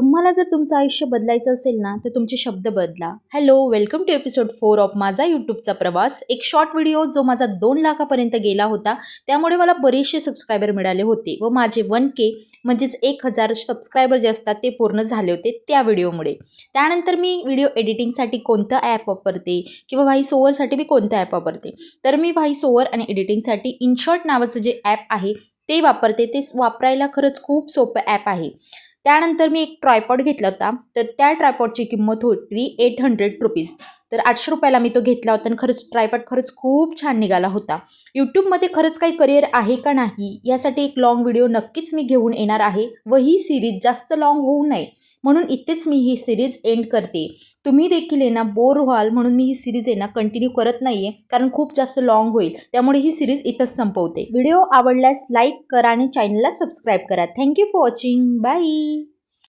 तुम्हाला जर तुमचं आयुष्य बदलायचं असेल ना, तर तुमचे शब्द बदला. Hello, welcome to episode 4 of माझा यूट्यूबचा प्रवास. एक शॉर्ट व्हिडिओ जो माझा 2 लाखापर्यंत गेला होता, त्यामुळे मला बरेचसे सबस्क्रायबर मिळाले होते व माझे 1K म्हणजेच 1000 सबस्क्रायबर जे असतात ते पूर्ण झाले होते त्या व्हिडिओमुळे. त्यानंतर मी व्हिडिओ एडिटिंगसाठी कोणतं ॲप वापरते किंवा व्हॉईस ओव्हरसाठी मी कोणतं ॲप वापरते. तर मी व्हॉईस ओव्हर आणि एडिटिंगसाठी InShot नावाचं जे ॲप आहे ते वापरते. ते वापरायला खरंच खूप सोपं ॲप आहे. त्यानंतर मी एक ट्रायपॉड घेतला होता. तर त्या ट्रायपॉडची किंमत होती ₹800. तर ₹800 मी तो घेतला होता आणि खरंच ट्रायपॉड खरंच खूप छान निघाला होता. यूट्यूबमध्ये खरंच काही करिअर आहे का नाही यासाठी एक लाँग व्हिडिओ नक्कीच मी घेऊन येणार आहे व ही सिरीज जास्त लाँग होऊ नये म्हणून इथेच मी ही सिरीज एंड करते. तुम्ही देखील आहे ना बोर व्हाल म्हणून मी ही सिरीज आहे ना कंटिन्यू करत नाही आहे, कारण खूप जास्त लाँग होईल. त्यामुळे ही सिरीज इथंच संपवते. व्हिडिओ आवडल्यास लाईक करा आणि चॅनलला सबस्क्राईब करा. Thank you for watching. बाय.